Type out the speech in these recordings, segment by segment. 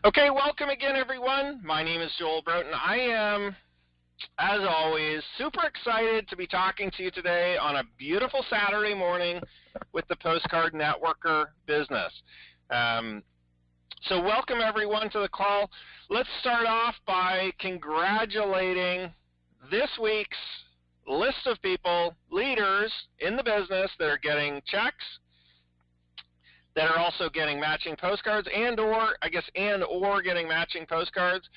Okay, welcome again, everyone. My name is Joel Broughton. I am, as always, super excited to be talking to you today on a beautiful Saturday morning with the Postcard Networker business. So welcome, everyone, to the call. Let's start off by congratulating this week's list of people, leaders in the business that are getting checks, that are also getting matching postcards and/or getting matching postcards.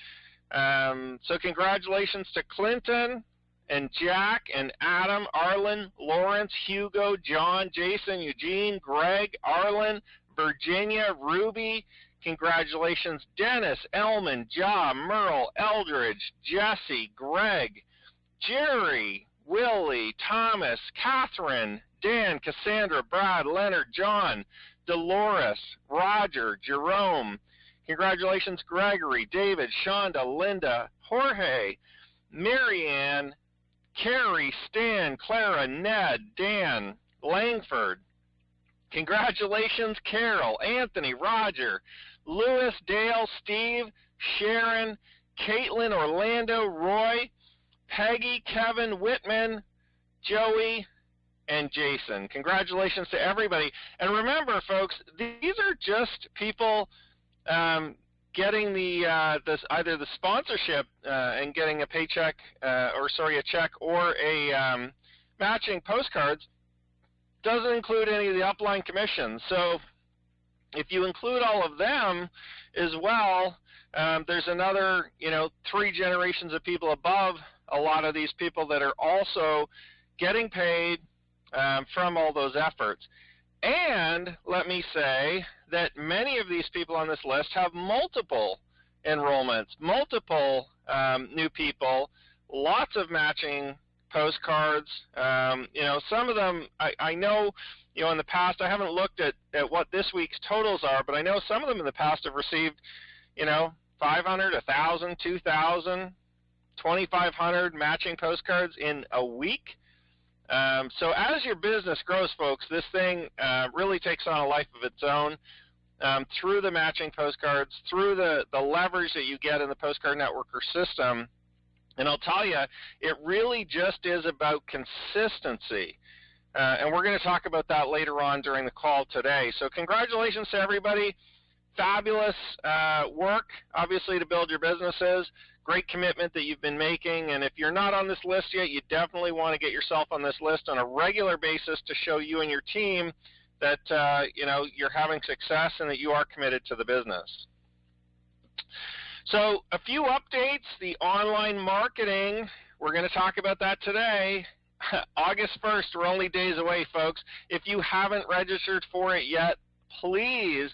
So congratulations to Clinton and Jack and Adam, Arlen, Lawrence, Hugo, John, Jason, Eugene, Greg, Arlen, Virginia, Ruby. Congratulations, Dennis, Elman, Ja, Merle, Eldridge, Jesse, Greg, Jerry, Willie, Thomas, Catherine, Dan, Cassandra, Brad, Leonard, John, Dolores, Roger, Jerome. Congratulations, Gregory, David, Shonda, Linda, Jorge, Marianne, Carrie, Stan, Clara, Ned, Dan, Langford. Congratulations, Carol, Anthony, Roger, Lewis, Dale, Steve, Sharon, Caitlin, Orlando, Roy, Peggy, Kevin, Whitman, Joey, and Jason. Congratulations to everybody. And remember, folks, these are just people getting either the sponsorship and getting a paycheck, a check or a matching postcards. Doesn't include any of the upline commissions. So if you include all of them as well, there's another 3 generations of people above a lot of these people that are also getting paid from all those efforts. And let me say that many of these people on this list have multiple enrollments, multiple new people, lots of matching postcards. Some of them I know, in the past, I haven't looked at what this week's totals are, but I know some of them in the past have received, 500, 1,000, 2,000, 2,500 matching postcards in a week. So as your business grows, folks, this thing really takes on a life of its own through the matching postcards, through the leverage that you get in the Postcard Networker system. And I'll tell you, it really just is about consistency. And we're going to talk about that later on during the call today. So congratulations to everybody. Fabulous work, obviously, to build your businesses. Great commitment that you've been making, and if you're not on this list yet, you definitely want to get yourself on this list on a regular basis to show you and your team that you're having success and that you are committed to the business. So a few updates. The online marketing, we're going to talk about that today. August 1st, we're only days away, folks. If you haven't registered for it yet, please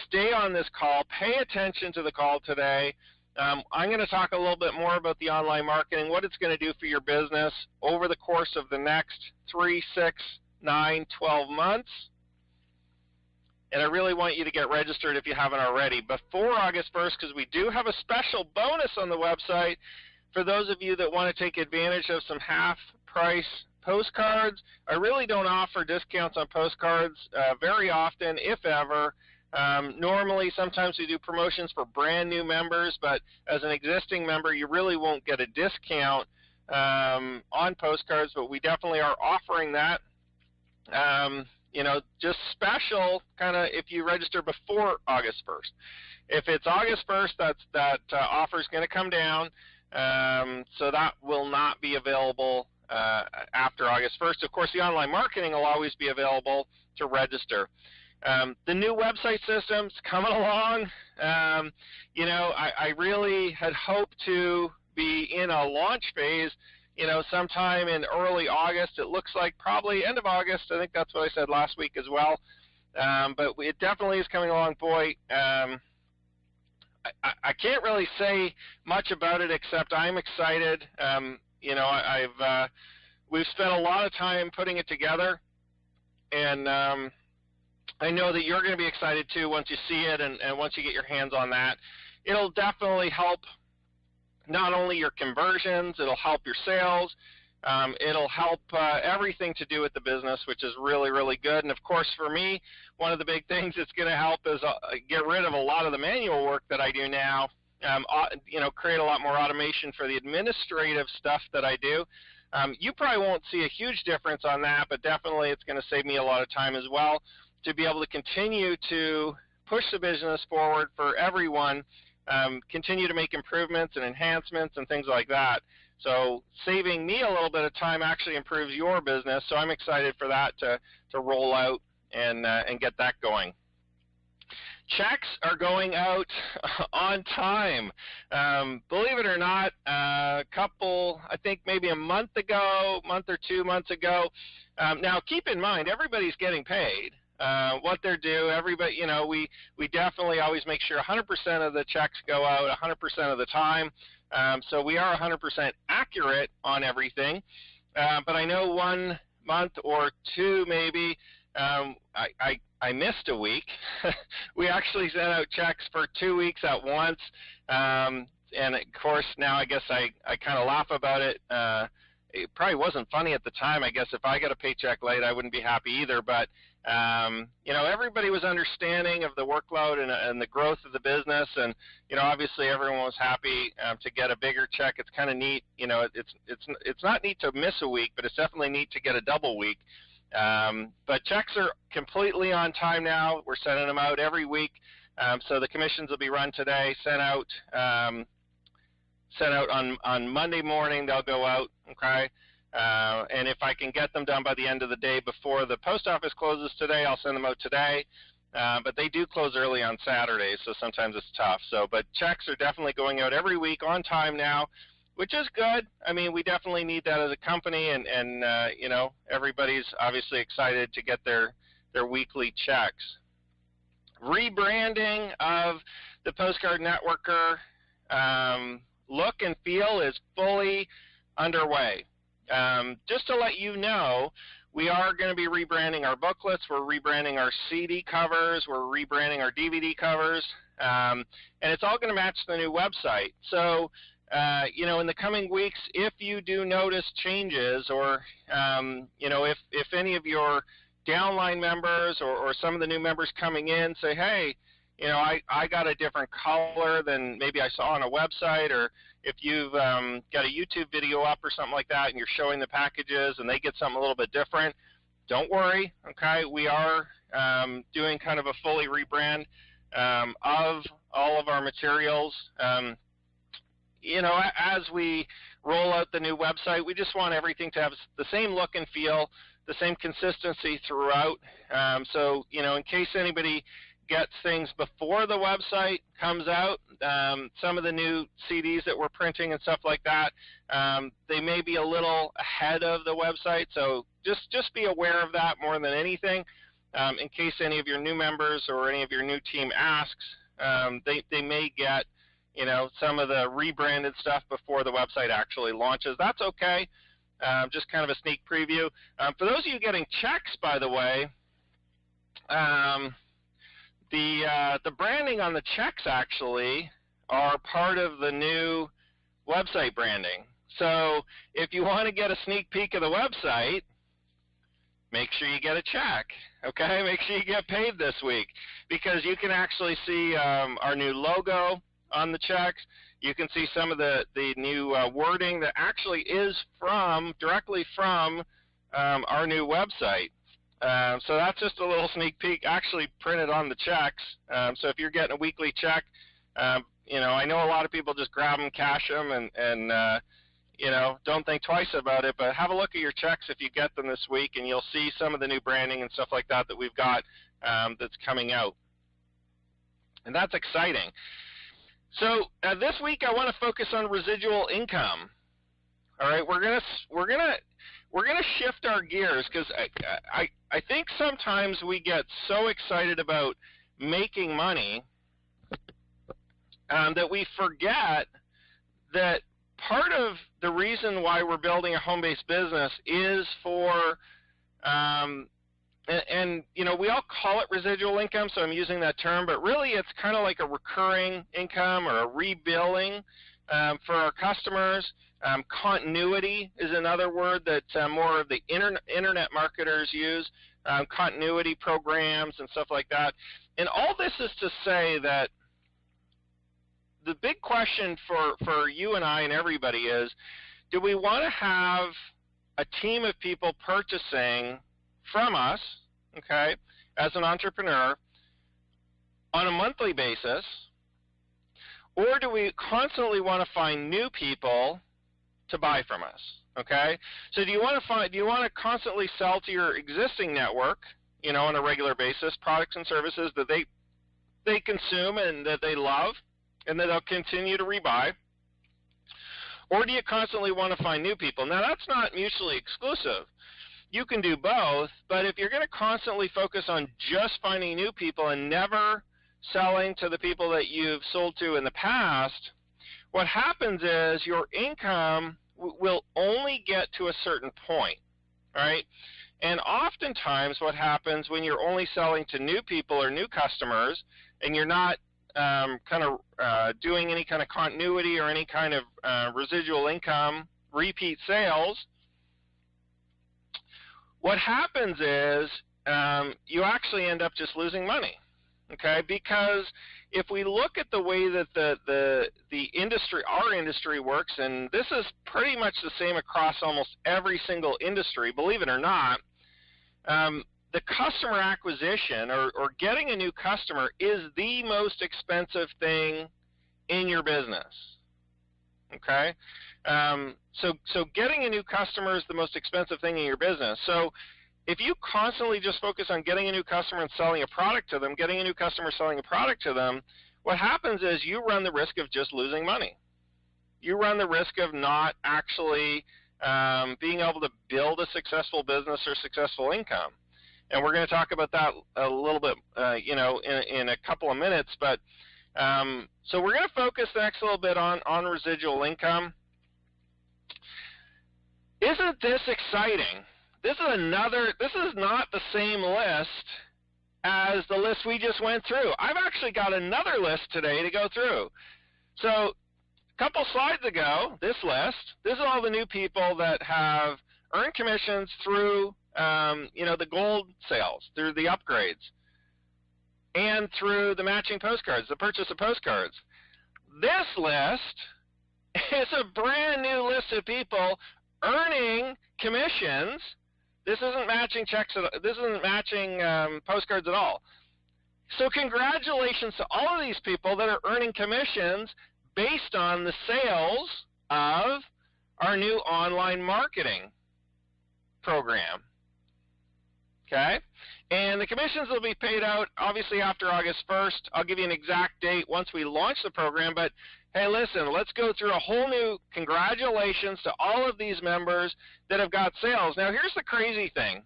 stay on this call. Pay attention to the call today. I'm going to talk a little bit more about the online marketing, what it's going to do for your business over the course of the next 3, 6, 9, 12 months. And I really want you to get registered if you haven't already before August 1st, because we do have a special bonus on the website for those of you that want to take advantage of some half-price postcards. I really don't offer discounts on postcards very often, if ever. Normally, sometimes we do promotions for brand new members, but as an existing member, you really won't get a discount on postcards, but we definitely are offering that. Just special kind of if you register before August 1st. If it's August 1st, that offer is going to come down, so that will not be available after August 1st. Of course, the online marketing will always be available to register. The new website system's coming along. I really had hoped to be in a launch phase, sometime in early August. It looks like probably end of August. I think that's what I said last week as well. But it definitely is coming along. Boy, I can't really say much about it except I'm excited. We've spent a lot of time putting it together, and I know that you're going to be excited too once you see it and once you get your hands on that. It'll definitely help not only your conversions, it'll help your sales, It'll help everything to do with the business, which is really, really good. And of course, for me, one of the big things it's going to help is get rid of a lot of the manual work that I do now. Create a lot more automation for the administrative stuff that I do. You probably won't see a huge difference on that, but definitely it's going to save me a lot of time as well to be able to continue to push the business forward for everyone, continue to make improvements and enhancements and things like that. So saving me a little bit of time actually improves your business, so I'm excited for that to roll out and get that going. Checks are going out on time. Believe it or not, I think maybe a month or 2 months ago. Now keep in mind, everybody's getting paid. What they're due, everybody, we definitely always make sure 100% of the checks go out 100% of the time. So we are 100% accurate on everything. But I know 1 month or two maybe, I missed a week. We actually sent out checks for 2 weeks at once. And of course now I guess I kind of laugh about it. It probably wasn't funny at the time. I guess if I got a paycheck late, I wouldn't be happy either. But everybody was understanding of the workload and the growth of the business, and obviously everyone was happy to get a bigger check. It's kind of neat. It's not neat to miss a week, but it's definitely neat to get a double week. But checks are completely on time now. We're sending them out every week. So the commissions will be run today, sent out on Monday morning. They'll go out, okay? And if I can get them done by the end of the day before the post office closes today, I'll send them out today. But they do close early on Saturdays, so sometimes it's tough. But checks are definitely going out every week on time now, which is good. I mean, we definitely need that as a company, and everybody's obviously excited to get their weekly checks. Rebranding of the Postcard Networker look and feel is fully underway. Just to let you know, we are going to be rebranding our booklets. We're rebranding our CD covers. We're rebranding our DVD covers. And it's all going to match the new website. So, in the coming weeks, if you do notice changes, or, if any of your downline members or some of the new members coming in say, hey, I got a different color than maybe I saw on a website, or if you've got a YouTube video up or something like that and you're showing the packages and they get something a little bit different, don't worry, okay? We are doing kind of a fully rebrand of all of our materials. As we roll out the new website, we just want everything to have the same look and feel, the same consistency throughout. So, in case anybody gets things before the website comes out, some of the new CDs that we're printing and stuff like that, they may be a little ahead of the website. So just be aware of that more than anything. In case any of your new members or any of your new team asks, they may get some of the rebranded stuff before the website actually launches. That's okay. Just kind of a sneak preview. For those of you getting checks, by the way, the branding on the checks actually are part of the new website branding. So if you want to get a sneak peek of the website, make sure you get a check, okay? Make sure you get paid this week, because you can actually see our new logo on the checks. You can see some of the new wording that actually is directly from our new website. So that's just a little sneak peek, actually printed on the checks. So if you're getting a weekly check, I know a lot of people just grab them, cash them, and don't think twice about it. But have a look at your checks if you get them this week, and you'll see some of the new branding and stuff like that we've got that's coming out. And that's exciting. So this week I want to focus on residual income. All right, we're gonna shift our gears, because I think sometimes we get so excited about making money that we forget that part of the reason why we're building a home-based business is for, we all call it residual income, so I'm using that term, but really it's kind of like a recurring income or a rebilling for our customers. Continuity is another word that more of the internet marketers use, continuity programs and stuff like that. And all this is to say that the big question for you and I and everybody is, do we want to have a team of people purchasing from us, okay, as an entrepreneur on a monthly basis, or do we constantly want to find new people to buy from us, okay? So do you want to constantly sell to your existing network, you know, on a regular basis, products and services that they consume and that they love and that they'll continue to rebuy? Or do you constantly want to find new people? Now, that's not mutually exclusive. You can do both, but if you're going to constantly focus on just finding new people and never selling to the people that you've sold to in the past, what happens is your income will only get to a certain point, right? And oftentimes what happens when you're only selling to new people or new customers and you're not doing any kind of continuity or any kind of residual income, repeat sales, what happens is you actually end up just losing money, okay? Because if we look at the way that the industry, our industry works, and this is pretty much the same across almost every single industry, believe it or not, the customer acquisition or getting a new customer is the most expensive thing in your business, okay? So getting a new customer is the most expensive thing in your business. So if you constantly just focus on getting a new customer and selling a product to them, getting a new customer, selling a product to them, what happens is you run the risk of just losing money. You run the risk of not actually being able to build a successful business or successful income. And we're going to talk about that a little bit, in a couple of minutes. But so we're going to focus next a little bit on residual income. Isn't this exciting? This is not the same list as the list we just went through. I've actually got another list today to go through. So a couple slides ago, this is all the new people that have earned commissions through the gold sales, through the upgrades, and through the matching postcards, the purchase of postcards. This list is a brand new list of people earning commissions. This isn't matching checks. This isn't matching postcards at all. So congratulations to all of these people that are earning commissions based on the sales of our new online marketing program. Okay? And the commissions will be paid out, obviously, after August 1st. I'll give you an exact date once we launch the program. But, hey, listen, let's go through a whole new congratulations to all of these members that have got sales. Now, here's the crazy thing.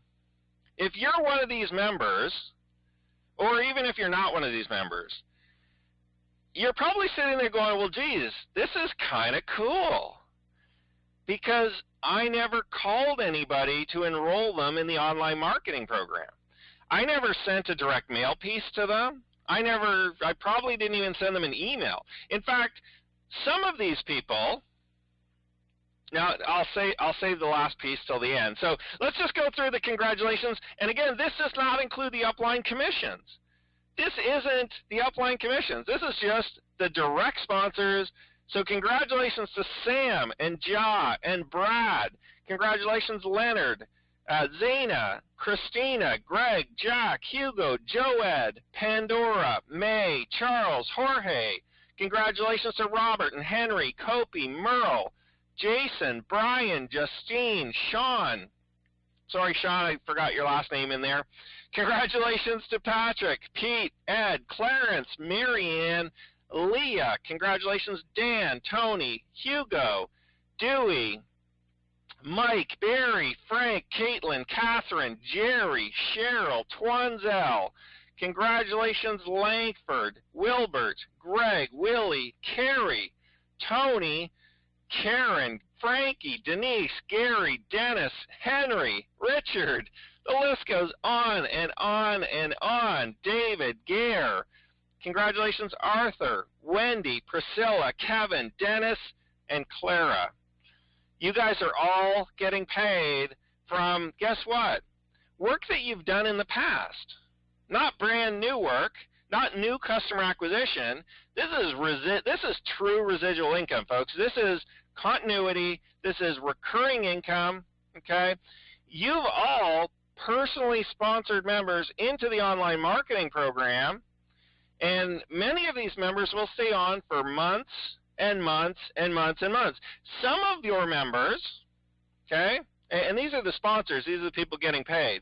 If you're one of these members, or even if you're not one of these members, you're probably sitting there going, well, geez, this is kind of cool. Because I never called anybody to enroll them in the online marketing program. I never sent a direct mail piece to them. I probably didn't even send them an email. In fact, some of these people, now I'll save the last piece till the end. So let's just go through the congratulations. And again, this does not include the upline commissions. This isn't the upline commissions. This is just the direct sponsors. So congratulations to Sam and Ja and Brad. Congratulations, Leonard, Zena, Christina, Greg, Jack, Hugo, Joed, Pandora, May, Charles, Jorge. Congratulations to Robert and Henry, Kopi, Merle, Jason, Brian, Justine, Sean. Sorry, Sean, I forgot your last name in there. Congratulations to Patrick, Pete, Ed, Clarence, Marianne, Leah. Congratulations, Dan, Tony, Hugo, Dewey, Mike, Barry, Frank, Caitlin, Catherine, Jerry, Cheryl, Twanzel. Congratulations, Langford, Wilbert, Greg, Willie, Carrie, Tony, Karen, Frankie, Denise, Gary, Dennis, Henry, Richard. The list goes on and on and on. David, Gare. Congratulations Congratulations, Arthur, Wendy, Priscilla, Kevin, Dennis, and Clara. You guys are all getting paid from, guess what? Work that you've done in the past. Not brand new work, not new customer acquisition. This is true residual income, folks. This is continuity. This is recurring income, okay? You've all personally sponsored members into the online marketing program, and many of these members will stay on for months and months and months and months. Some of your members, okay, and these are the sponsors, these are the people getting paid.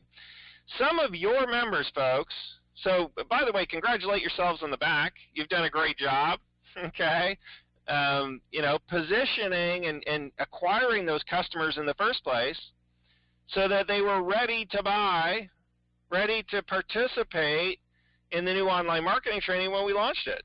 Some of your members, folks, so by the way, congratulate yourselves on the back. You've done a great job, okay? Positioning and acquiring those customers in the first place so that they were ready to buy, ready to participate in the new online marketing training when we launched it.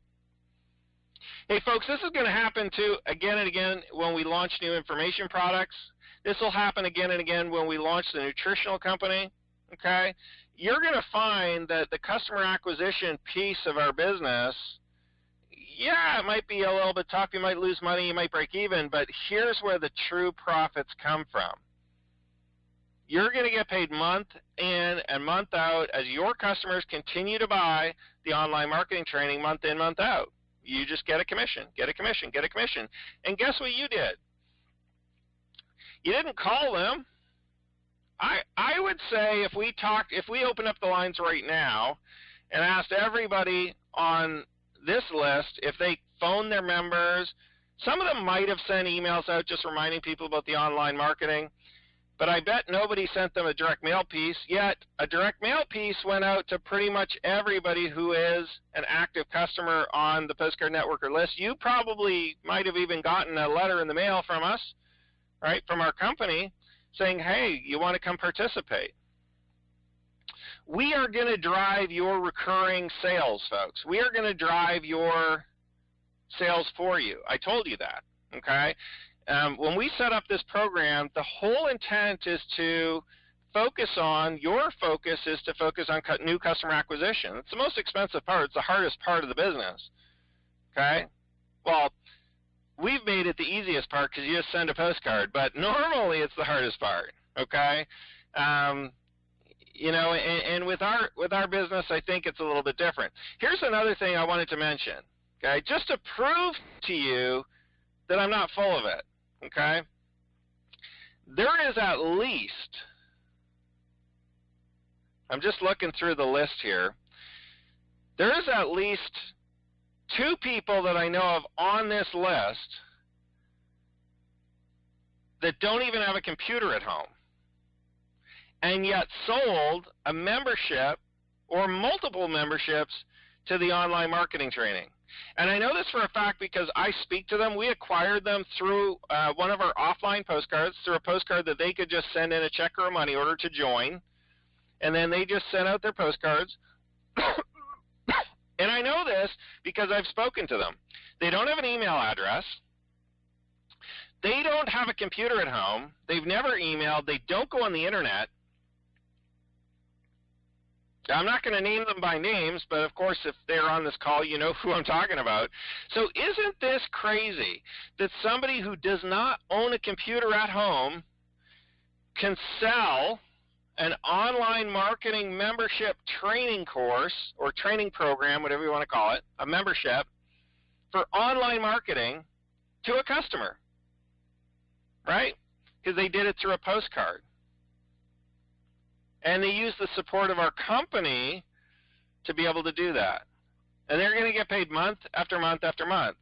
Hey folks, this is going to happen too again and again when we launch new information products. This will happen again and again when we launch the nutritional company, okay? You're going to find that the customer acquisition piece of our business, yeah, it might be a little bit tough. You might lose money, you might break even, but here's where the true profits come from. You're going to get paid month in and month out as your customers continue to buy the online marketing training month in, month out. You just get a commission, get a commission, get a commission. And guess what you did? You didn't call them. I would say if we open up the lines right now and asked everybody on this list if they phoned their members, some of them might have sent emails out just reminding people about the online marketing. But I bet nobody sent them a direct mail piece, yet a direct mail piece went out to pretty much everybody who is an active customer on the Postcard Networker list. You probably might have even gotten a letter in the mail from us, right, from our company, saying, hey, you want to come participate. We are going to drive your recurring sales, folks. We are going to drive your sales for you. I told you that, okay? When we set up this program, the whole intent is to focus on new customer acquisition. It's the most expensive part. It's the hardest part of the business, okay? Well, we've made it the easiest part because you just send a postcard, but normally it's the hardest part, okay? And with our business, I think it's a little bit different. Here's another thing I wanted to mention, okay? Just to prove to you that I'm not full of it. Okay? There is at least, I'm just looking through the list here, there is at least 2 people that I know of on this list that don't even have a computer at home and yet sold a membership or multiple memberships to the online marketing training. And I know this for a fact because I speak to them. We acquired them through one of our offline postcards, through a postcard that they could just send in a check or a money order to join. And then they just sent out their postcards. And I know this because I've spoken to them. They don't have an email address. They don't have a computer at home. They've never emailed. They don't go on the internet. I'm not going to name them by names, but of course if they're on this call, you know who I'm talking about. So isn't this crazy that somebody who does not own a computer at home can sell an online marketing membership training course or training program, whatever you want to call it, a membership for online marketing to a customer, right? Because they did it through a postcard. And they use the support of our company to be able to do that. And they're going to get paid month after month after month.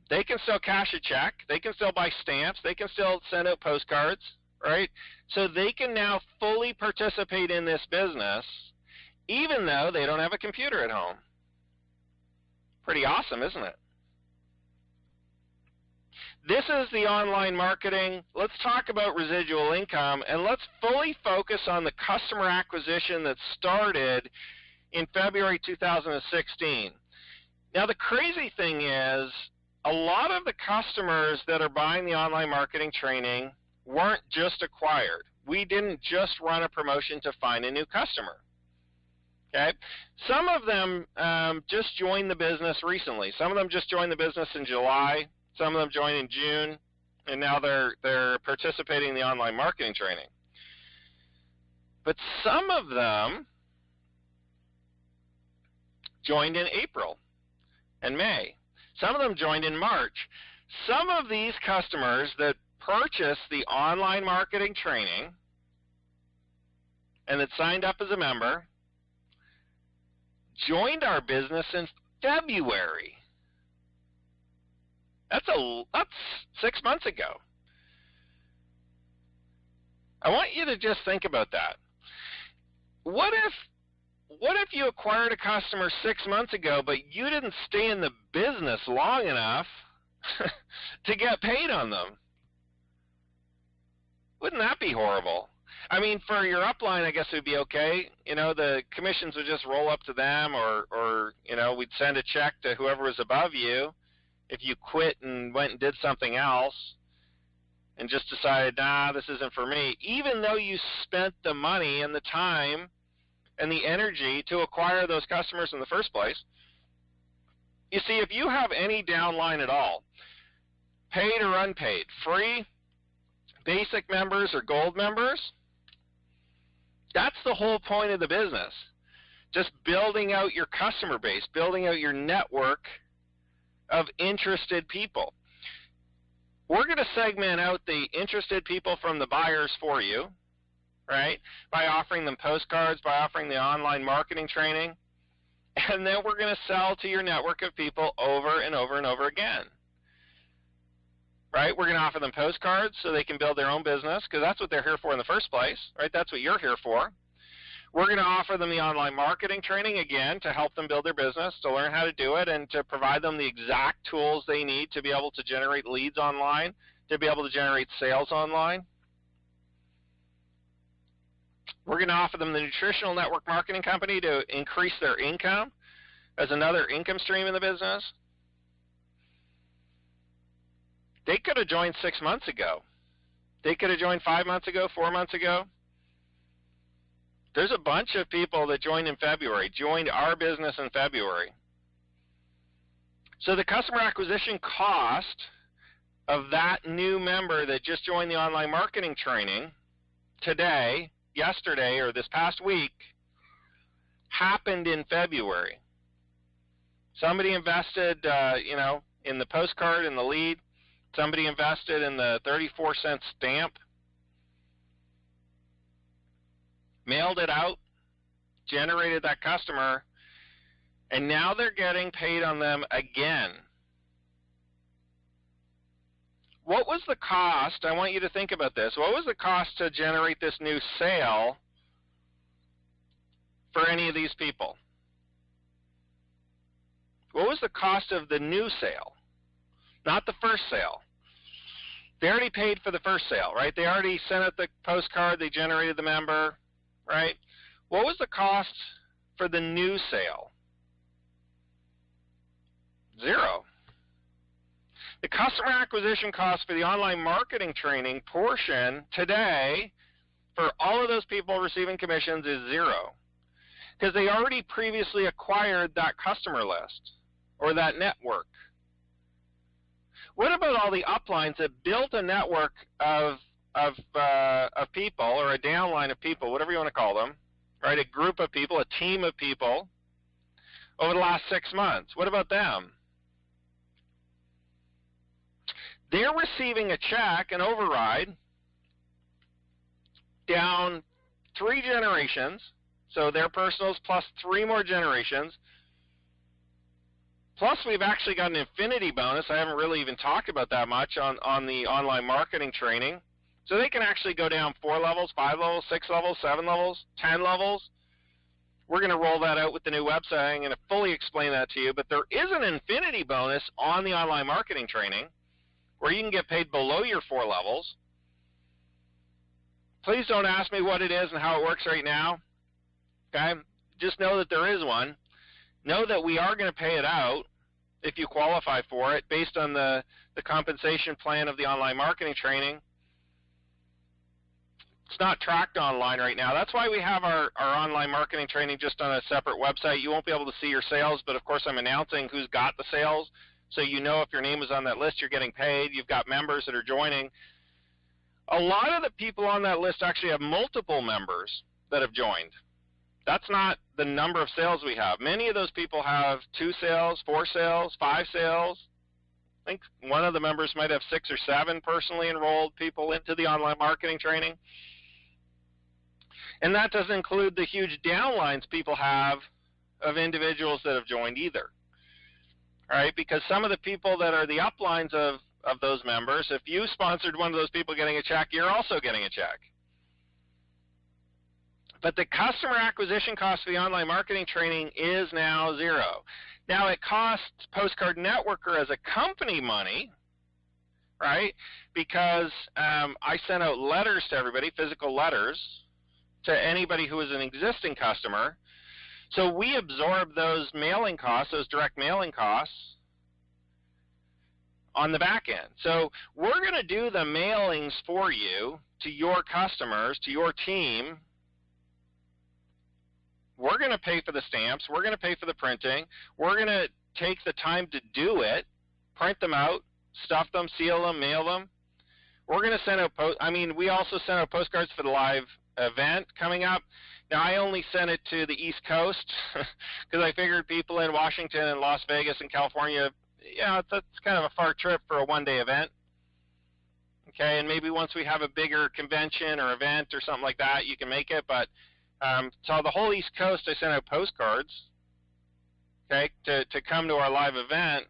They can still cash a check. They can still buy stamps. They can still send out postcards, right? So they can now fully participate in this business even though they don't have a computer at home. Pretty awesome, isn't it? This is the online marketing. Let's talk about residual income, and let's fully focus on the customer acquisition that started in February 2016. Now, the crazy thing is, a lot of the customers that are buying the online marketing training weren't just acquired. We didn't just run a promotion to find a new customer. Okay, some of them just joined the business recently. Some of them just joined the business in July. Some of them joined in June, and now they're participating in the online marketing training. But some of them joined in April and May. Some of them joined in March. Some of these customers that purchased the online marketing training and that signed up as a member joined our business in February. That's 6 months ago. I want you to just think about that. What if you acquired a customer 6 months ago, but you didn't stay in the business long enough to get paid on them? Wouldn't that be horrible? I mean, for your upline, I guess it would be okay. You know, the commissions would just roll up to them, or you know, we'd send a check to whoever was above you if you quit and went and did something else and just decided, nah, this isn't for me, even though you spent the money and the time and the energy to acquire those customers in the first place. You see, if you have any downline at all, paid or unpaid, free, basic members or gold members, that's the whole point of the business. Just building out your customer base, building out your network of interested people. We're going to segment out the interested people from the buyers for you, right, by offering them postcards, by offering the online marketing training, and then we're going to sell to your network of people over and over and over again. Right? We're going to offer them postcards so they can build their own business, because that's what they're here for in the first place, right? That's what you're here for. We're going to offer them the online marketing training, again, to help them build their business, to learn how to do it, and to provide them the exact tools they need to be able to generate leads online, to be able to generate sales online. We're going to offer them the nutritional network marketing company to increase their income as another income stream in the business. They could have joined 6 months ago. They could have joined 5 months ago, 4 months ago. There's a bunch of people that joined in February, joined our business in February. So the customer acquisition cost of that new member that just joined the online marketing training today, yesterday, or this past week happened in February. Somebody invested, in the postcard and the lead. Somebody invested in the 34-cent stamp, mailed it out, generated that customer, and now they're getting paid on them again. What was the cost? I want you to think about this. What was the cost to generate this new sale for any of these people? What was the cost of the new sale? Not the first sale. They already paid for the first sale, right? They already sent out the postcard, they generated the member, right? What was the cost for the new sale? Zero. The customer acquisition cost for the online marketing training portion today for all of those people receiving commissions is zero, because they already previously acquired that customer list or that network. What about all the uplines that built a network of people, or a downline of people, whatever you want to call them, right? A group of people, a team of people over the last 6 months. What about them? They're receiving a check, an override, down 3 generations, so their personals plus 3 more generations. Plus, we've actually got an infinity bonus. I haven't really even talked about that much on the online marketing training. So they can actually go down 4 levels, 5 levels, 6 levels, 7 levels, 10 levels. We're going to roll that out with the new website. I'm going to fully explain that to you. But there is an infinity bonus on the online marketing training where you can get paid below your 4 levels. Please don't ask me what it is and how it works right now. Okay? Just know that there is one. Know that we are going to pay it out if you qualify for it based on the compensation plan of the online marketing training. It's not tracked online right now. That's why we have our online marketing training just on a separate website. You won't be able to see your sales, but of course I'm announcing who's got the sales, so you know if your name is on that list, you're getting paid. You've got members that are joining. A lot of the people on that list actually have multiple members that have joined. That's not the number of sales we have. Many of those people have 2 sales, 4 sales, 5 sales. I think one of the members might have 6 or 7 personally enrolled people into the online marketing training. And that doesn't include the huge downlines people have of individuals that have joined either. Right? Because some of the people that are the uplines of those members, if you sponsored one of those people getting a check, you're also getting a check. But the customer acquisition cost for the online marketing training is now 0. Now it costs Postcard Networker as a company money, right? Because I sent out letters to everybody, physical letters, to anybody who is an existing customer. So we absorb those mailing costs, those direct mailing costs, on the back end. So we're going to do the mailings for you to your customers, to your team. We're going to pay for the stamps. We're going to pay for the printing. We're going to take the time to do it, print them out, stuff them, seal them, mail them. We're going to send out we also send out postcards for the live event coming up. Now, I only sent it to the East Coast because I figured people in Washington and Las Vegas and California, that's kind of a far trip for a one-day event. Okay, and maybe once we have a bigger convention or event or something like that, you can make it. But so the whole East Coast, I sent out postcards, okay, to come to our live event.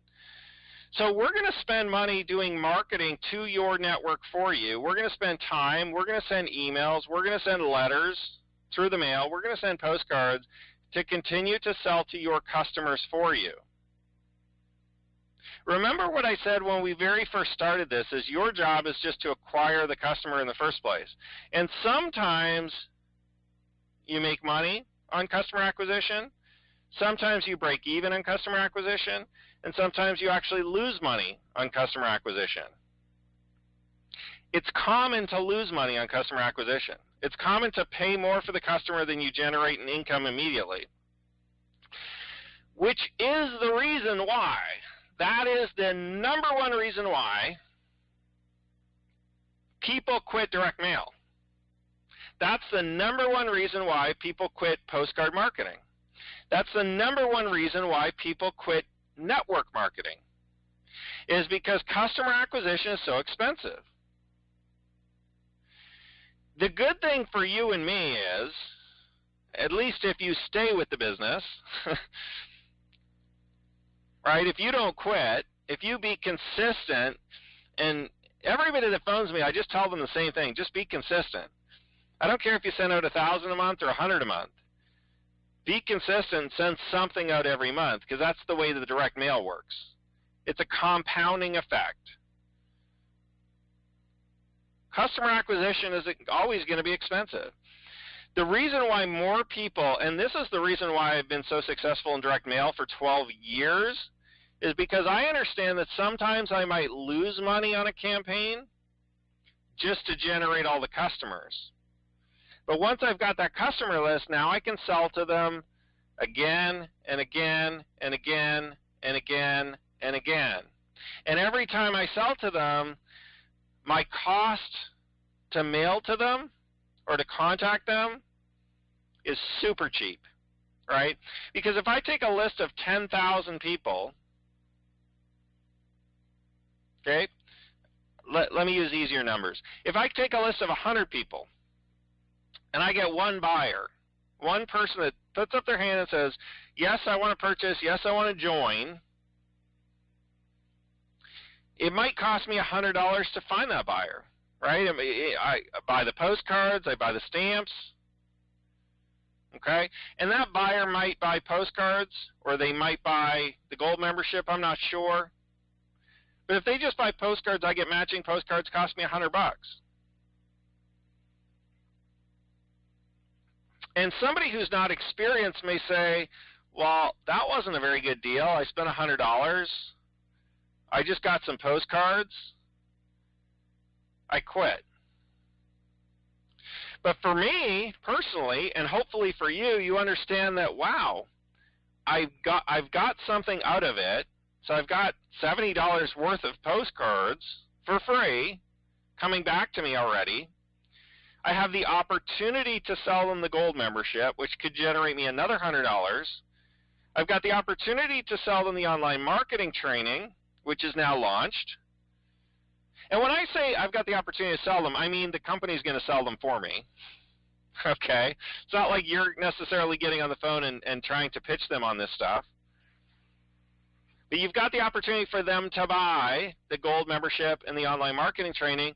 So we're going to spend money doing marketing to your network for you. We're going to spend time. We're going to send emails. We're going to send letters through the mail. We're going to send postcards to continue to sell to your customers for you. Remember what I said when we very first started this, is your job is just to acquire the customer in the first place. And sometimes you make money on customer acquisition. Sometimes you break even on customer acquisition. And sometimes you actually lose money on customer acquisition. It's common to lose money on customer acquisition. It's common to pay more for the customer than you generate in income immediately. Which is the reason why, that is the number one reason why people quit direct mail. That's the number one reason why people quit postcard marketing. That's the number one reason why people quit network marketing, is because customer acquisition is so expensive. The good thing for you and me is, at least if you stay with the business, right, if you don't quit, if you be consistent, and everybody that phones me, I just tell them the same thing, just be consistent. I don't care if you send out 1,000 a month or 100 a month. Be consistent, send something out every month, because that's the way that the direct mail works. It's a compounding effect. Customer acquisition is always going to be expensive. The reason why more people, and this is the reason why I've been so successful in direct mail for 12 years, is because I understand that sometimes I might lose money on a campaign just to generate all the customers. But once I've got that customer list, now I can sell to them again and again and again and again and again. And every time I sell to them, my cost to mail to them or to contact them is super cheap, right? Because if I take a list of 10,000 people, okay, let me use easier numbers. If I take a list of 100 people, and I get one buyer, one person that puts up their hand and says, yes, I want to purchase, yes, I want to join, it might cost me $100 to find that buyer, right? I buy the postcards, I buy the stamps, okay? And that buyer might buy postcards, or they might buy the gold membership, I'm not sure. But if they just buy postcards, I get matching postcards, cost me $100. And somebody who's not experienced may say, well, that wasn't a very good deal. I spent $100. I just got some postcards. I quit. But for me personally, and hopefully for you, you understand that, wow, I've got something out of it. So I've got $70 worth of postcards for free coming back to me already. I have the opportunity to sell them the gold membership, which could generate me another $100. I've got the opportunity to sell them the online marketing training, which is now launched. And when I say I've got the opportunity to sell them, I mean the company's going to sell them for me. Okay? It's not like you're necessarily getting on the phone and trying to pitch them on this stuff. But you've got the opportunity for them to buy the gold membership and the online marketing training,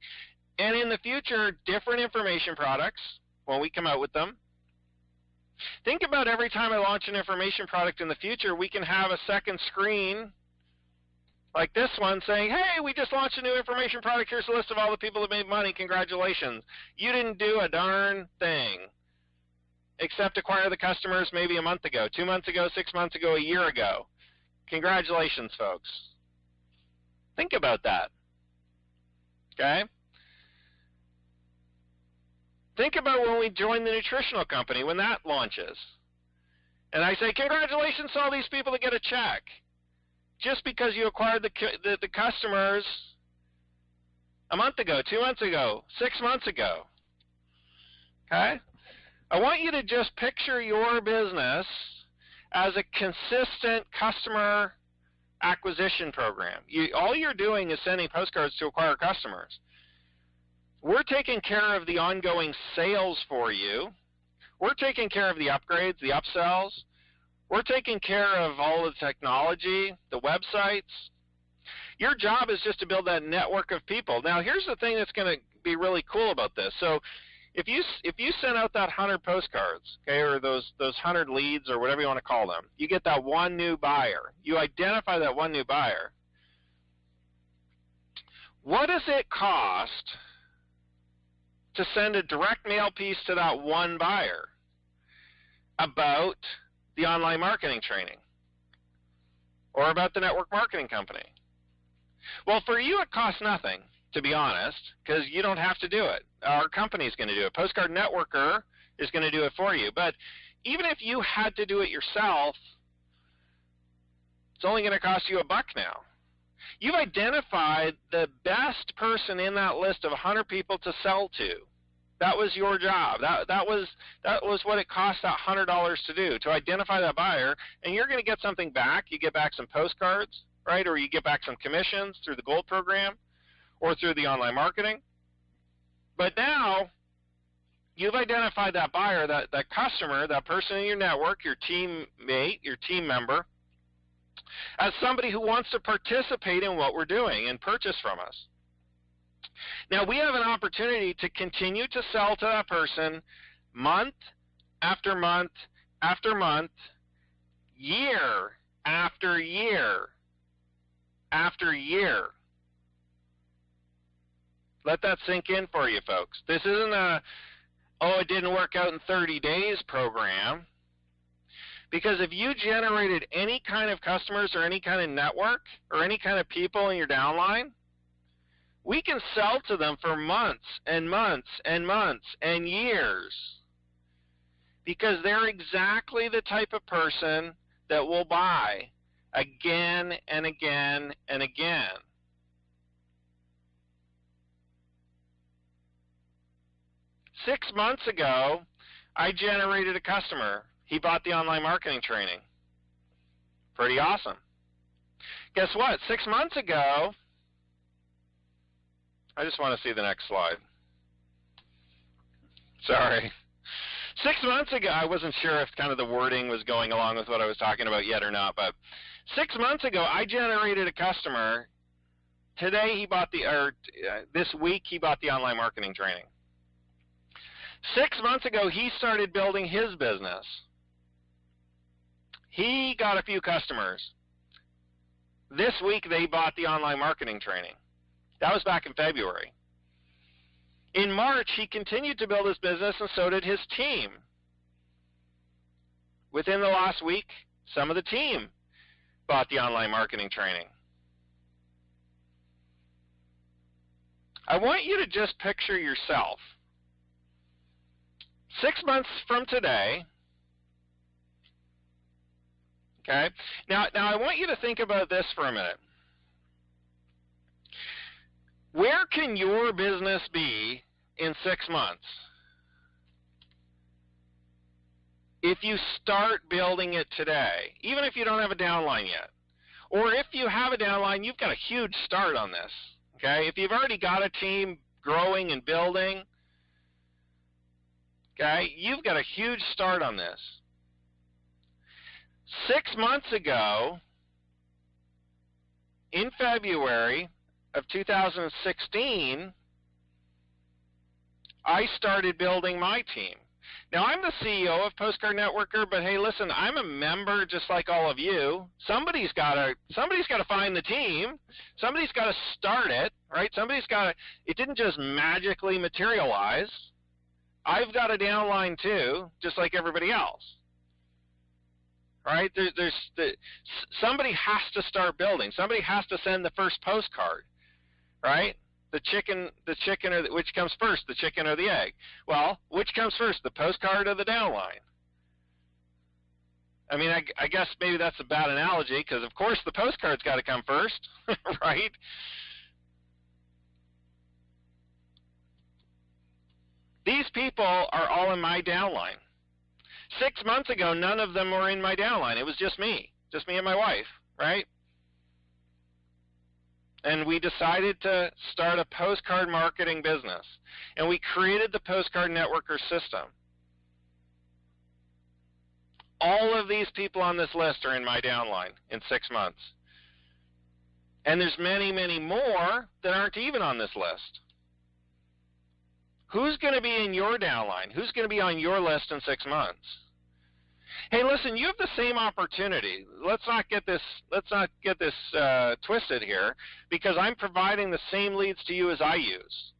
and in the future, different information products when we come out with them. Think about every time I launch an information product in the future, we can have a second screen like this one saying, hey, we just launched a new information product. Here's a list of all the people that made money. Congratulations. You didn't do a darn thing except acquire the customers maybe a month ago, 2 months ago, 6 months ago, a year ago. Congratulations, folks. Think about that. Okay? Think about when we join the nutritional company, when that launches. And I say, congratulations to all these people that get a check. Just because you acquired the customers a month ago, 2 months ago, 6 months ago. Okay? I want you to just picture your business as a consistent customer acquisition program. All you're doing is sending postcards to acquire customers. We're taking care of the ongoing sales for you. We're taking care of the upgrades, the upsells. We're taking care of all the technology, the websites. Your job is just to build that network of people. Now, here's the thing that's going to be really cool about this. So if you send out that 100 postcards, okay, or those 100 leads or whatever you want to call them, you get that one new buyer. You identify that one new buyer. What does it cost to send a direct mail piece to that one buyer about the online marketing training or about the network marketing company? Well, for you it costs nothing, to be honest, because you don't have to do it. Our company's going to do it. Postcard Networker is going to do it for you. But even if you had to do it yourself, it's only going to cost you $1 now. You've identified the best person in that list of 100 people to sell to. That was your job. That was what it cost that $100 to do, to identify that buyer, and you're going to get something back. You get back some postcards, right, or you get back some commissions through the Gold program or through the online marketing. But now you've identified that buyer, that customer, that person in your network, your teammate, your team member, as somebody who wants to participate in what we're doing and purchase from us. Now, we have an opportunity to continue to sell to that person month after month after month, year after year after year. Let that sink in for you, folks. This isn't a, oh, it didn't work out in 30 days program. Because if you generated any kind of customers or any kind of network or any kind of people in your downline, we can sell to them for months and months and months and years. Because they're exactly the type of person that will buy again and again and again. Six months ago, I generated a customer. He bought the online marketing training. Pretty awesome. Guess what? 6 months ago, I just want to see the next slide. Sorry. 6 months ago, I wasn't sure if kind of the wording was going along with what I was talking about yet or not, but 6 months ago, I generated a customer. Today, he bought this week, he bought the online marketing training. 6 months ago, he started building his business. He got a few customers. This week, they bought the online marketing training. That was back in February. In March, he continued to build his business, and so did his team. Within the last week, some of the team bought the online marketing training. I want you to just picture yourself 6 months from today, okay, now I want you to think about this for a minute. Where can your business be in 6 months? If you start building it today, even if you don't have a downline yet, or if you have a downline, you've got a huge start on this, okay? If you've already got a team growing and building, okay, you've got a huge start on this. 6 months ago, in February of 2016, I started building my team. Now, I'm the CEO of Postcard Networker, but hey, listen, I'm a member just like all of you. Somebody's got to find the team. Somebody's got to start it, right? It didn't just magically materialize. I've got a downline too, just like everybody else. Right? Somebody has to start building. Somebody has to send the first postcard, right? Which comes first, the chicken or the egg? Well, which comes first, the postcard or the downline? I mean, I guess maybe that's a bad analogy because, of course, the postcard's got to come first, right? These people are all in my downline. 6 months ago, none of them were in my downline. It was just me and my wife, right? And we decided to start a postcard marketing business. And we created the Postcard Networker system. All of these people on this list are in my downline in 6 months. And there's many, many more that aren't even on this list. Who's going to be in your downline? Who's going to be on your list in 6 months? Hey, listen, you have the same opportunity. Let's not get this twisted here, because I'm providing the same leads to you as I use.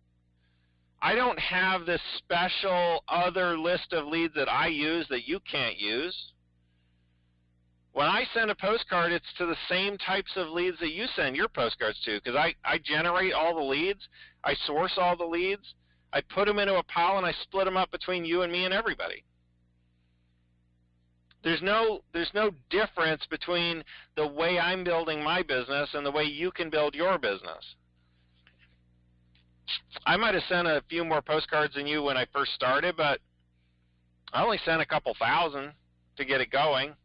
I don't have this special other list of leads that I use that you can't use. When I send a postcard, it's to the same types of leads that you send your postcards to, because I generate all the leads, I source all the leads, I put them into a pile, and I split them up between you and me and everybody. There's no difference between the way I'm building my business and the way you can build your business. I might have sent a few more postcards than you when I first started, but I only sent a couple thousand to get it going.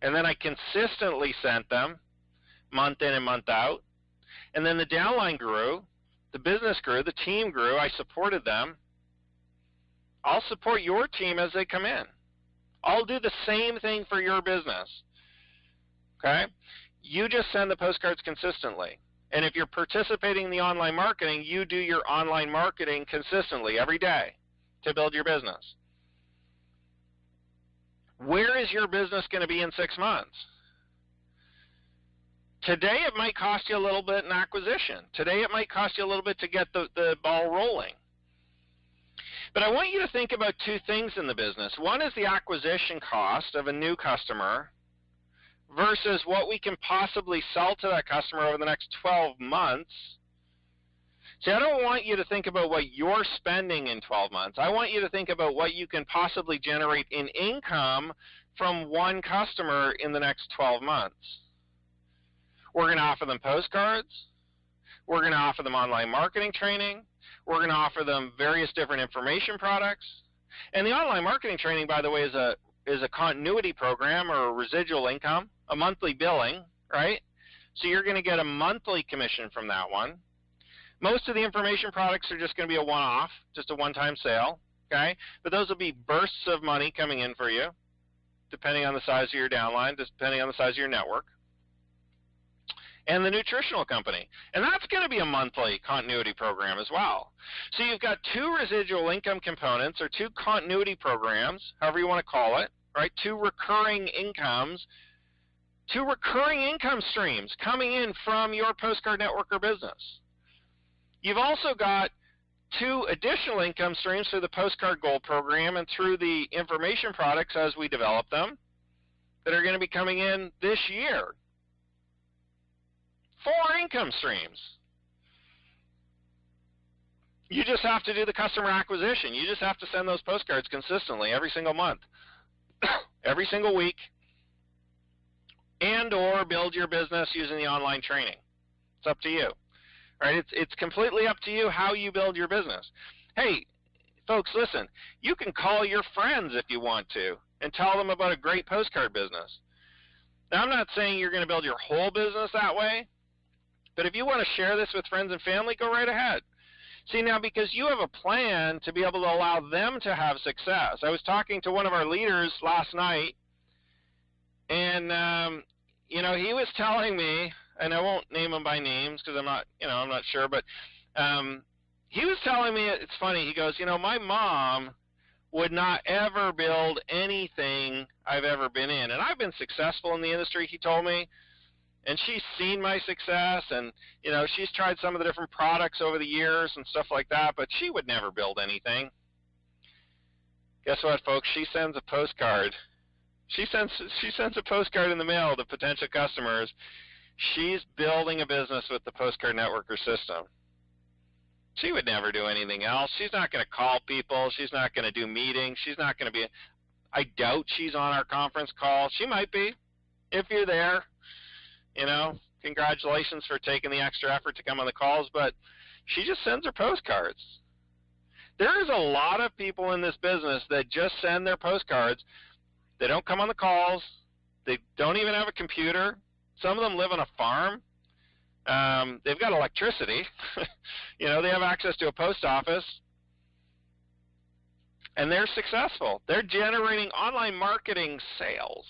And then I consistently sent them month in and month out. And then the downline grew, the business grew, the team grew, I supported them. I'll support your team as they come in. I'll do the same thing for your business, okay? You just send the postcards consistently. And if you're participating in the online marketing, you do your online marketing consistently every day to build your business. Where is your business going to be in 6 months? Today it might cost you a little bit in acquisition. Today it might cost you a little bit to get the ball rolling. But I want you to think about two things in the business. One is the acquisition cost of a new customer versus what we can possibly sell to that customer over the next 12 months. See, I don't want you to think about what you're spending in 12 months. I want you to think about what you can possibly generate in income from one customer in the next 12 months. We're going to offer them postcards. We're going to offer them online marketing training. We're going to offer them various different information products. And the online marketing training, by the way, is a continuity program or a residual income, a monthly billing, right? So you're going to get a monthly commission from that one. Most of the information products are just going to be a one-off, just a one-time sale, okay? But those will be bursts of money coming in for you, depending on the size of your downline, depending on the size of your network. And the nutritional company. And that's going to be a monthly continuity program as well. So you've got two residual income components, or two continuity programs, however you want to call it, right? Two recurring incomes, two recurring income streams coming in from your Postcard Networker business. You've also got two additional income streams through the Postcard Gold program and through the information products as we develop them that are going to be coming in this year. 4 income streams. You just have to do the customer acquisition. You just have to send those postcards consistently every single month, every single week, and or build your business using the online training. It's up to you. Right? It's completely up to you how you build your business. Hey, folks, listen, you can call your friends if you want to and tell them about a great postcard business. Now, I'm not saying you're going to build your whole business that way, but if you want to share this with friends and family, go right ahead. See, now, because you have a plan to be able to allow them to have success. I was talking to one of our leaders last night, and, he was telling me, and I won't name him by names because I'm not sure, but he was telling me, it's funny, he goes, my mom would not ever build anything I've ever been in. And I've been successful in the industry, he told me, and she's seen my success, and, she's tried some of the different products over the years and stuff like that, but she would never build anything. Guess what, folks? She sends a postcard. She sends a postcard in the mail to potential customers. She's building a business with the Postcard Networker system. She would never do anything else. She's not going to call people. She's not going to do meetings. She's not going to be – I doubt she's on our conference call. She might be if you're there. Congratulations for taking the extra effort to come on the calls, but she just sends her postcards. There is a lot of people in this business that just send their postcards. They don't come on the calls. They don't even have a computer. Some of them live on a farm. They've got electricity. They have access to a post office. And they're successful. They're generating online marketing sales,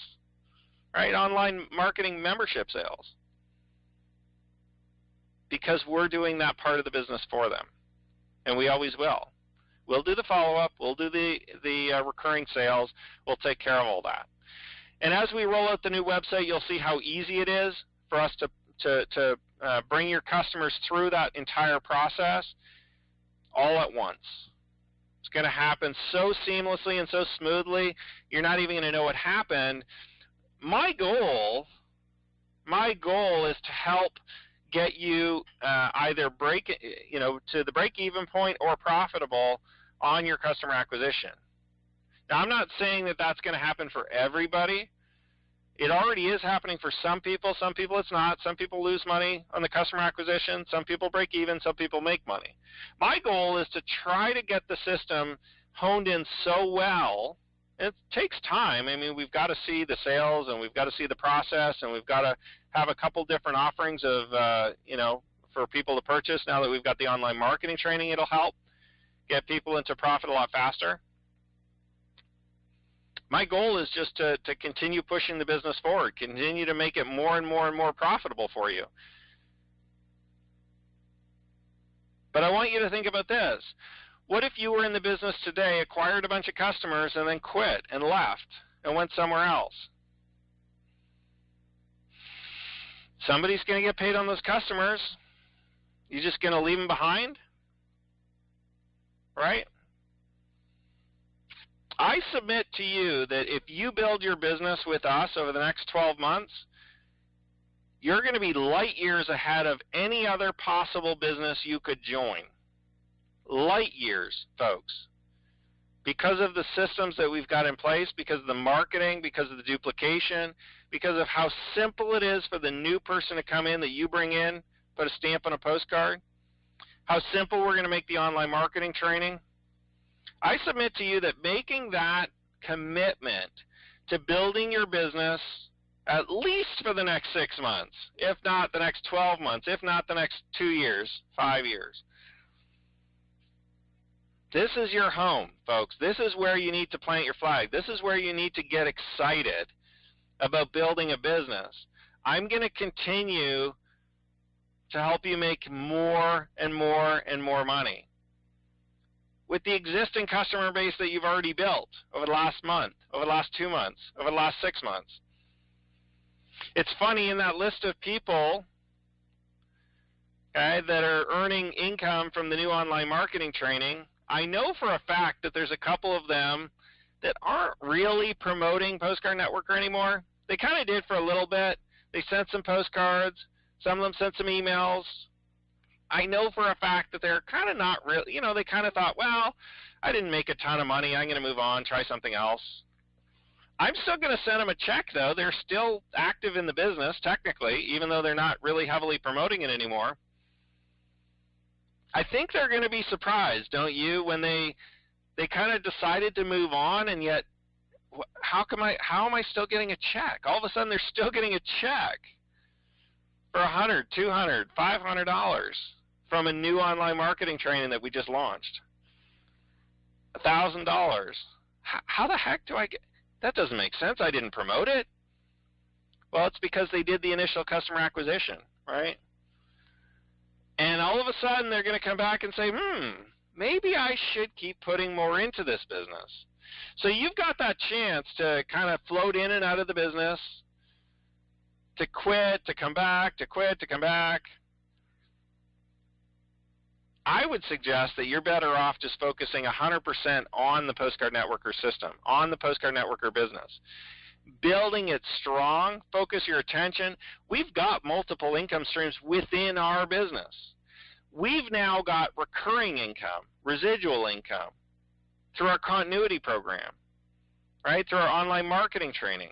right? Online marketing membership sales. Because we're doing that part of the business for them. And we always will. We'll do the follow-up. We'll do the recurring sales. We'll take care of all that. And as we roll out the new website, you'll see how easy it is for us to bring your customers through that entire process all at once. It's going to happen so seamlessly and so smoothly, you're not even going to know what happened. My goal is to help get you either to the break-even point or profitable on your customer acquisition. Now, I'm not saying that that's going to happen for everybody. It already is happening for some people. Some people it's not. Some people lose money on the customer acquisition. Some people break even. Some people make money. My goal is to try to get the system honed in so well. It takes time. I mean, we've got to see the sales, and we've got to see the process, and we've got to have a couple different offerings of, for people to purchase. Now that we've got the online marketing training, it'll help get people into profit a lot faster. My goal is just to continue pushing the business forward, continue to make it more and more and more profitable for you. But I want you to think about this. What if you were in the business today, acquired a bunch of customers, and then quit and left and went somewhere else? Somebody's going to get paid on those customers. You just going to leave them behind? Right? I submit to you that if you build your business with us over the next 12 months, you're going to be light years ahead of any other possible business you could join. Light years, folks. Because of the systems that we've got in place, because of the marketing, because of the duplication, because of how simple it is for the new person to come in that you bring in, put a stamp on a postcard, how simple we're going to make the online marketing training. I submit to you that making that commitment to building your business at least for the next 6 months, if not the next 12 months, if not the next 2 years, 5 years. This is your home, folks. This is where you need to plant your flag. This is where you need to get excited about building a business. I'm going to continue to help you make more and more and more money with the existing customer base that you've already built over the last month, over the last 2 months, over the last 6 months. It's funny, in that list of people that are earning income from the new online marketing training, I know for a fact that there's a couple of them that aren't really promoting Postcard Networker anymore. They kind of did for a little bit. They sent some postcards. Some of them sent some emails. I know for a fact that they're kind of not really, they kind of thought, well, I didn't make a ton of money. I'm going to move on, try something else. I'm still going to send them a check, though. They're still active in the business, technically, even though they're not really heavily promoting it anymore. I think they're going to be surprised, don't you, when they kind of decided to move on, and yet how am I still getting a check? All of a sudden, they're still getting a check for $100, $200, $500 from a new online marketing training that we just launched. $1,000. How the heck do I get? That doesn't make sense. I didn't promote it. Well, it's because they did the initial customer acquisition, right? And all of a sudden, they're going to come back and say, maybe I should keep putting more into this business. So you've got that chance to kind of float in and out of the business, to quit, to come back, to quit, to come back. I would suggest that you're better off just focusing 100% on the Postcard Networker system, on the Postcard Networker business. Building it strong, focus your attention. We've got multiple income streams within our business. We've now got recurring income, residual income, through our continuity program, right, through our online marketing training.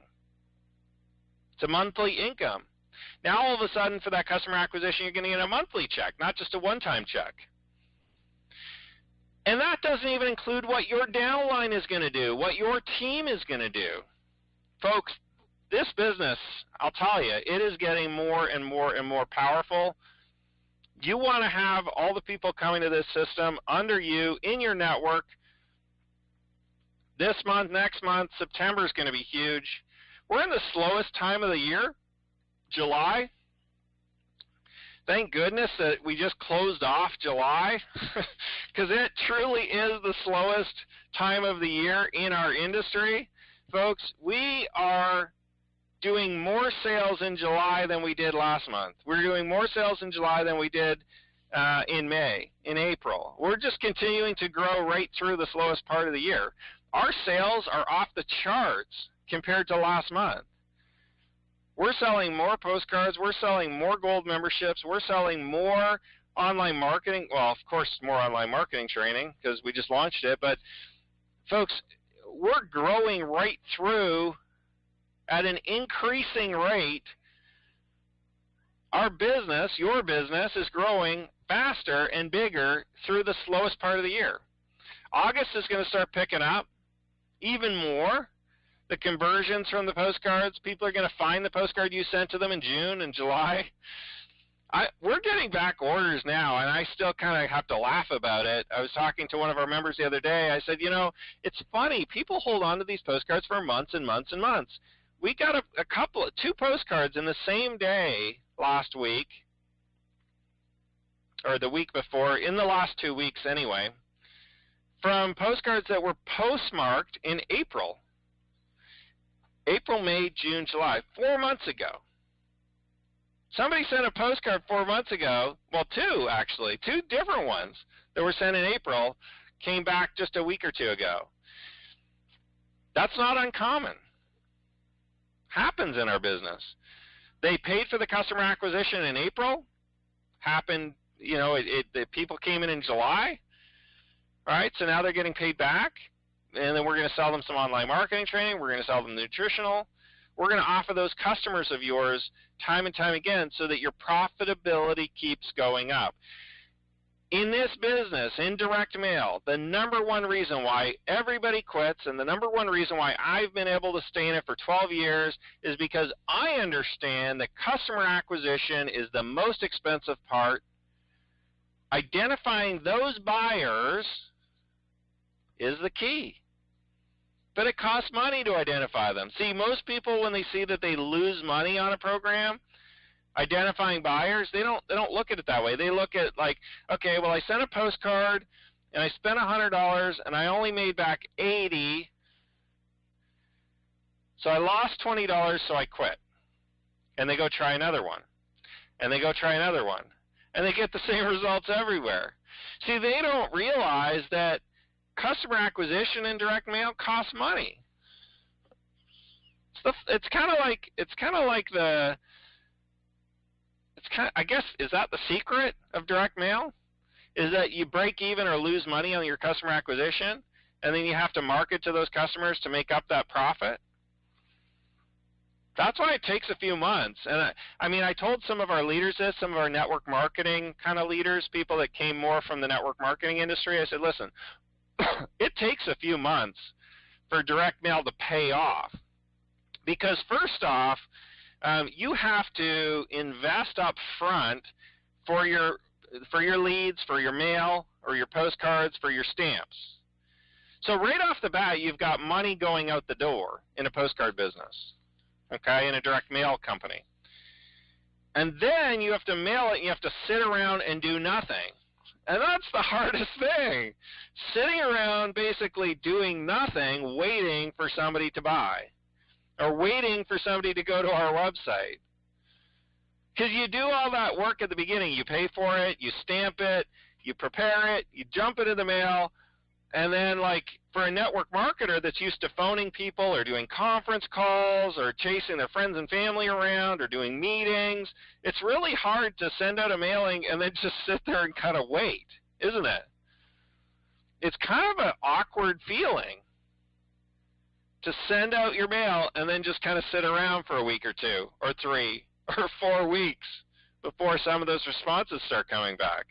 It's a monthly income. Now all of a sudden for that customer acquisition, you're going to get a monthly check, not just a one-time check. And that doesn't even include what your downline is going to do, what your team is going to do. Folks, this business, I'll tell you, it is getting more and more and more powerful. You want to have all the people coming to this system under you in your network. This month, next month, September is going to be huge. We're in the slowest time of the year, July. Thank goodness that we just closed off July, because it truly is the slowest time of the year in our industry. Folks, we are doing more sales in July than we did last month. We're doing more sales in July than we did in May, in April. We're just continuing to grow right through the slowest part of the year. Our sales are off the charts compared to last month. We're selling more postcards. We're selling more gold memberships. We're selling more online marketing. Well, of course, more online marketing training because we just launched it. But, folks, we're growing right through at an increasing rate. Our business, your business, is growing faster and bigger through the slowest part of the year. August is going to start picking up even more. The conversions from the postcards, people are going to find the postcard you sent to them in June and July. We're getting back orders now, and I still kind of have to laugh about it. I was talking to one of our members the other day. I said, it's funny. People hold on to these postcards for months and months and months. We got two postcards in the same day last week, or the week before, in the last 2 weeks anyway, from postcards that were postmarked in April. April, May, June, July, 4 months ago. Somebody sent a postcard 4 months ago, well, two actually, two different ones that were sent in April, came back just a week or two ago. That's not uncommon. Happens in our business. They paid for the customer acquisition in April. Happened, the people came in July, right? So now they're getting paid back. And then we're going to sell them some online marketing training. We're going to sell them nutritional. We're going to offer those customers of yours time and time again so that your profitability keeps going up. In this business, in direct mail, the number one reason why everybody quits and the number one reason why I've been able to stay in it for 12 years is because I understand that customer acquisition is the most expensive part. Identifying those buyers is the key. But it costs money to identify them. See, most people, when they see that they lose money on a program, identifying buyers, they don't look at it that way. They look at like, okay, well, I sent a postcard and I spent $100 and I only made back $80, so I lost $20, so I quit. And they go try another one. And they go try another one. And they get the same results everywhere. See, they don't realize that customer acquisition in direct mail costs money. It's kind of like I guess, is that the secret of direct mail? Is that you break even or lose money on your customer acquisition, and then you have to market to those customers to make up that profit? That's why it takes a few months. And I told some of our leaders this, some of our network marketing kind of leaders, people that came more from the network marketing industry. I said, listen, it takes a few months for direct mail to pay off. Because first off, you have to invest up front for your leads, for your mail, or your postcards, for your stamps. So right off the bat, you've got money going out the door in a postcard business, okay, in a direct mail company. And then you have to mail it, and you have to sit around and do nothing. And that's the hardest thing, sitting around basically doing nothing, waiting for somebody to buy or waiting for somebody to go to our website. Because you do all that work at the beginning. You pay for it, you stamp it, you prepare it, you jump it in the mail, and then like for a network marketer that's used to phoning people or doing conference calls or chasing their friends and family around or doing meetings, it's really hard to send out a mailing and then just sit there and kind of wait, isn't it? It's kind of an awkward feeling to send out your mail and then just kind of sit around for a week or two or 3 or 4 weeks before some of those responses start coming back.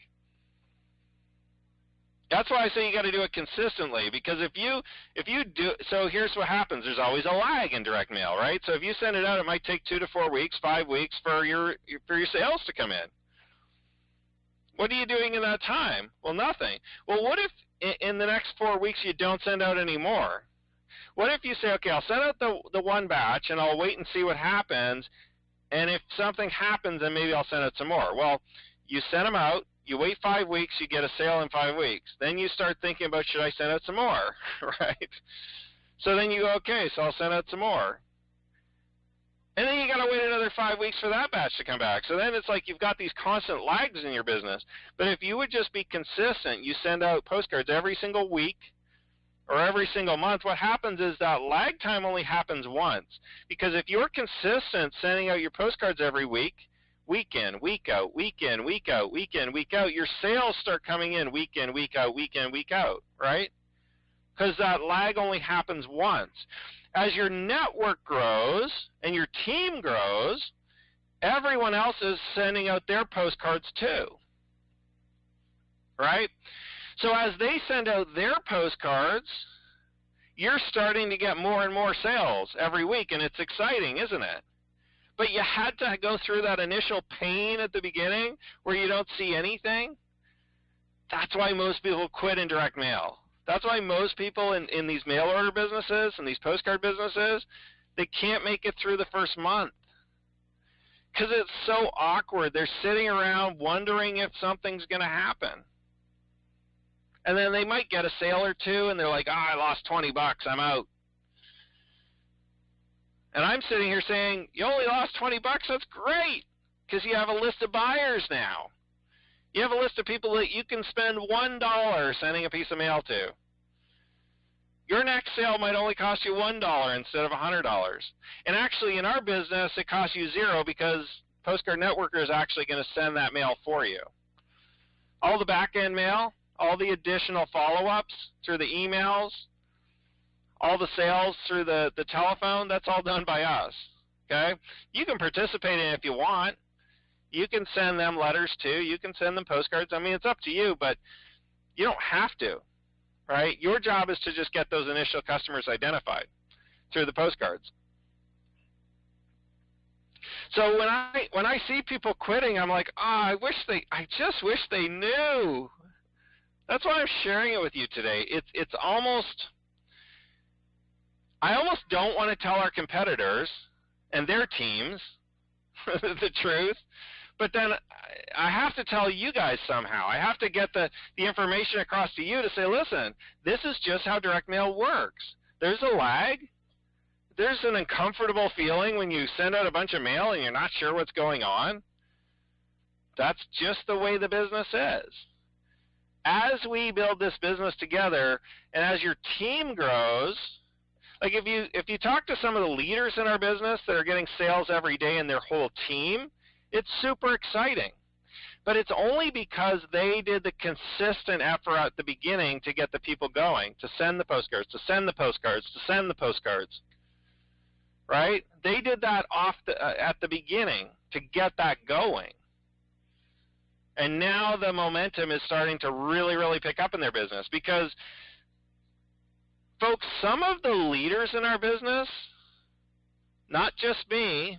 That's why I say you got to do it consistently, because if you do, so here's what happens. There's always a lag in direct mail, right? So if you send it out, it might take 2 to 4 weeks, 5 weeks for your sales to come in. What are you doing in that time? Well, nothing. Well, what if in the next 4 weeks you don't send out any more? What if you say, okay, I'll send out the one batch and I'll wait and see what happens, and if something happens, then maybe I'll send out some more. Well, you send them out, you wait 5 weeks, you get a sale in 5 weeks. Then you start thinking about, should I send out some more, right? So then you go, okay, so I'll send out some more. And then you got to wait another 5 weeks for that batch to come back. So then it's like you've got these constant lags in your business. But if you would just be consistent, you send out postcards every single week or every single month, what happens is that lag time only happens once. Because if you're consistent sending out your postcards every week, week in, week out, week in, week out, week in, week out, your sales start coming in week in, week out, week in, week out, right? Because that lag only happens once. As your network grows and your team grows, everyone else is sending out their postcards too, right? So as they send out their postcards, you're starting to get more and more sales every week, and it's exciting, isn't it? But you had to go through that initial pain at the beginning where you don't see anything. That's why most people quit in direct mail. That's why most people in these mail order businesses and these postcard businesses, they can't make it through the first month. Because it's so awkward. They're sitting around wondering if something's going to happen. And then they might get a sale or two, and they're like, I lost $20, I'm out. And I'm sitting here saying, you only lost $20, that's great, because you have a list of buyers now. You have a list of people that you can spend $1 sending a piece of mail to. Your next sale might only cost you $1 instead of $100. And actually in our business, it costs you $0 because Postcard Networker is actually going to send that mail for you. All the back-end mail, all the additional follow-ups through the emails, all the sales through the telephone, that's all done by us, okay? You can participate in it if you want. You can send them letters too. You can send them postcards. I mean, it's up to you, but you don't have to, right? Your job is to just get those initial customers identified through the postcards. So when I see people quitting, I'm like, I just wish they knew. That's why I'm sharing it with you today. It's almost, I almost don't want to tell our competitors and their teams the truth, but then I have to tell you guys somehow. I have to get the information across to you to say, listen, this is just how direct mail works. There's a lag. There's an uncomfortable feeling when you send out a bunch of mail and you're not sure what's going on. That's just the way the business is. As we build this business together and as your team grows, like if you talk to some of the leaders in our business that are getting sales every day in their whole team, It's super exciting. But it's only because they did the consistent effort at the beginning to get the people going, to send the postcards, to send the postcards, to send the postcards, right? They did that at the beginning to get that going. And now the momentum is starting to really, really pick up in their business because, folks, some of the leaders in our business, not just me,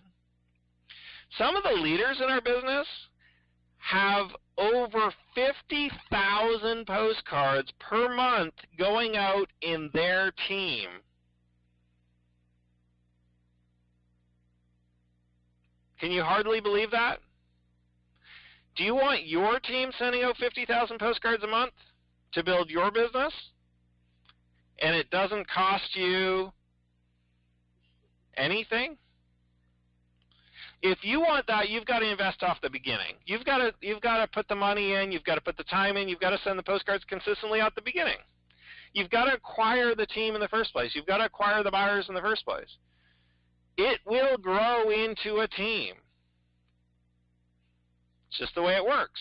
some of the leaders in our business have over 50,000 postcards per month going out in their team. Can you hardly believe that? Do you want your team sending out 50,000 postcards a month to build your business? And it doesn't cost you anything? If you want that, you've got to invest off the beginning. You've got to put the money in, you've got to put the time in, you've got to send the postcards consistently at the beginning. You've got to acquire the team in the first place. You've got to acquire the buyers in the first place. It will grow into a team. It's just the way it works.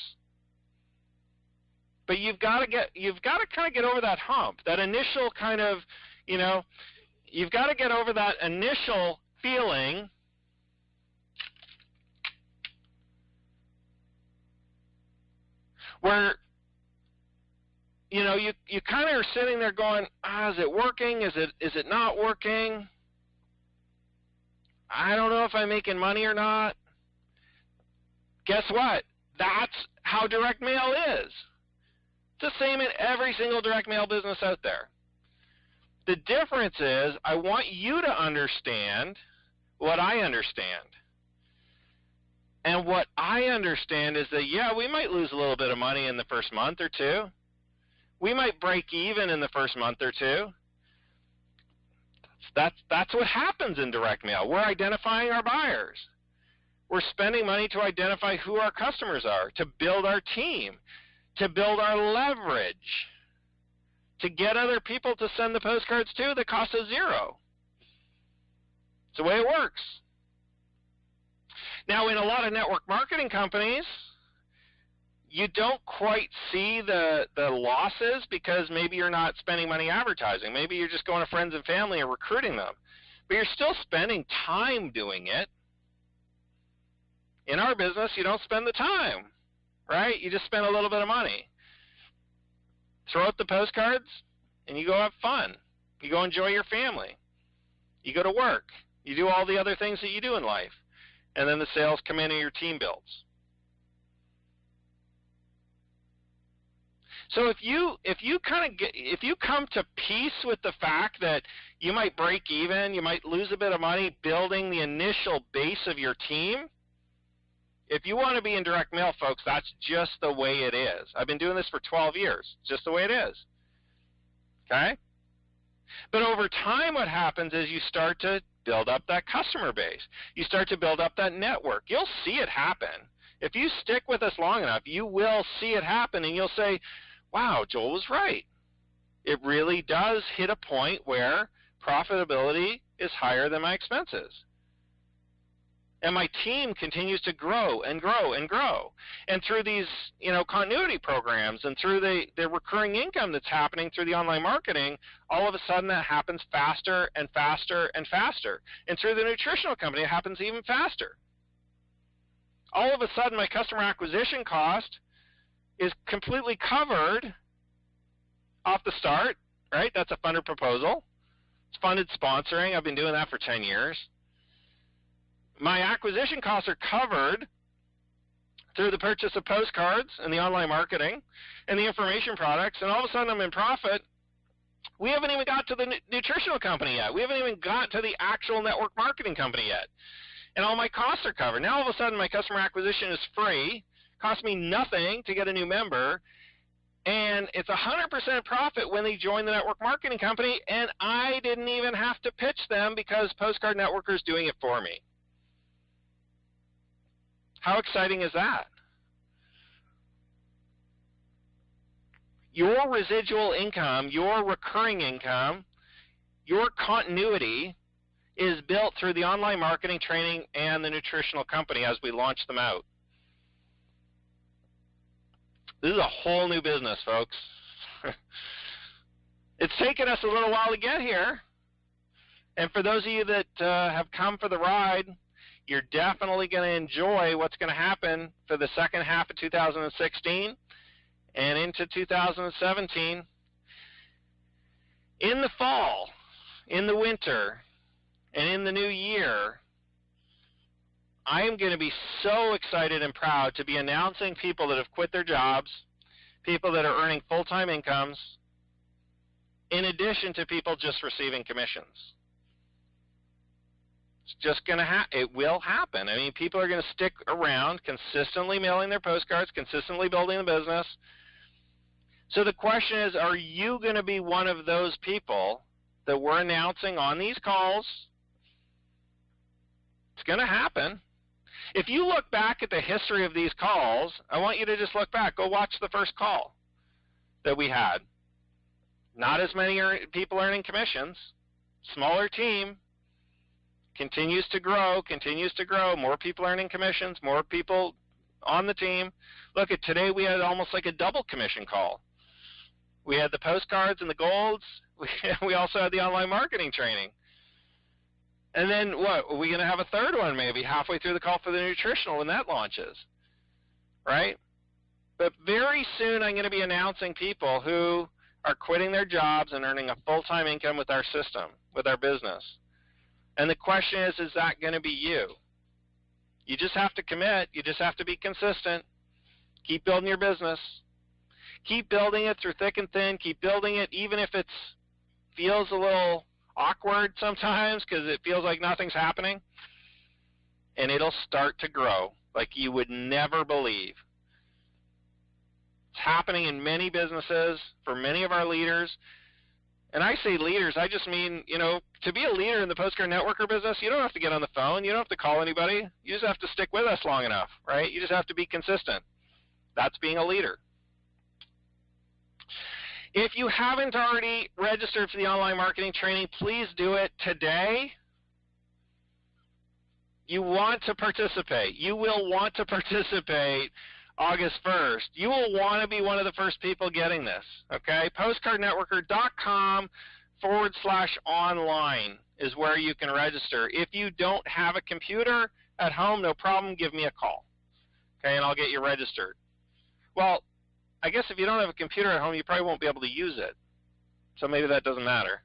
But you've got to kind of get over that hump, that initial kind of, you've got to get over that initial feeling where, you kind of are sitting there going, is it working? Is it not working? I don't know if I'm making money or not. Guess what? That's how direct mail is. It's the same in every single direct mail business out there. The difference is I want you to understand what I understand. And what I understand is that, we might lose a little bit of money in the first month or two. We might break even in the first month or two. That's what happens in direct mail. We're identifying our buyers. We're spending money to identify who our customers are, to build our team, to build our leverage, to get other people to send the postcards to that cost us zero. It's the way it works. Now, in a lot of network marketing companies, you don't quite see the losses because maybe you're not spending money advertising. Maybe you're just going to friends and family and recruiting them. But you're still spending time doing it. In our business, you don't spend the time, right? You just spend a little bit of money. Throw out the postcards, and you go have fun. You go enjoy your family. You go to work. You do all the other things that you do in life. And then the sales come in and your team builds. So if you come to peace with the fact that you might break even, you might lose a bit of money building the initial base of your team, if you want to be in direct mail, folks, that's just the way it is. I've been doing this for 12 years. It's just the way it is. Okay? But over time, what happens is you start to build up that customer base. You start to build up that network. You'll see it happen. If you stick with us long enough, you will see it happen, and you'll say, wow, Joel was right. It really does hit a point where profitability is higher than my expenses. And my team continues to grow and grow and grow. And through these, continuity programs and through the recurring income that's happening through the online marketing, all of a sudden that happens faster and faster and faster. And through the nutritional company, it happens even faster. All of a sudden, my customer acquisition cost is completely covered off the start, right? That's a funded proposal. It's funded sponsoring. I've been doing that for 10 years. My acquisition costs are covered through the purchase of postcards and the online marketing and the information products, and all of a sudden I'm in profit. We haven't even got to the nutritional company yet. We haven't even got to the actual network marketing company yet. And all my costs are covered. Now all of a sudden my customer acquisition is free, costs me nothing to get a new member, and it's 100% profit when they join the network marketing company, and I didn't even have to pitch them because Postcard Networker is doing it for me. How exciting is that? Your residual income, your recurring income, your continuity is built through the online marketing training and the nutritional company as we launch them out. This is a whole new business, folks. It's taken us a little while to get here. And for those of you that have come for the ride, you're definitely going to enjoy what's going to happen for the second half of 2016 and into 2017. In the fall, in the winter, and in the new year, I am going to be so excited and proud to be announcing people that have quit their jobs, people that are earning full-time incomes, in addition to people just receiving commissions. It's just going to it will happen. I mean, people are going to stick around, consistently mailing their postcards, consistently building the business. So the question is, are you going to be one of those people that we're announcing on these calls? It's going to happen. If you look back at the history of these calls, I want you to just look back. Go watch the first call that we had. Not as many people earning commissions. Smaller team. Continues to grow, more people earning commissions, more people on the team. Look, at today we had almost like a double commission call. We had the postcards and the golds. We also had the online marketing training. And then what? Are we going to have a third one maybe halfway through the call for the nutritional when that launches, right? But very soon I'm going to be announcing people who are quitting their jobs and earning a full-time income with our system, with our business. And the question is that going to be you? You just have to commit. You just have to be consistent. Keep building your business. Keep building it through thick and thin. Keep building it even if it feels a little awkward sometimes because it feels like nothing's happening. And it'll start to grow like you would never believe. It's happening in many businesses for many of our leaders. And I say leaders, I just mean, to be a leader in the Postcard Networker business, you don't have to get on the phone. You don't have to call anybody. You just have to stick with us long enough, right? You just have to be consistent. That's being a leader. If you haven't already registered for the online marketing training, please do it today. You want to participate. You will want to participate August 1st. You will want to be one of the first people getting this, okay? Postcardnetworker.com/online is where you can register. If you don't have a computer at home, no problem, give me a call, okay, and I'll get you registered. Well, I guess if you don't have a computer at home, you probably won't be able to use it, so maybe that doesn't matter.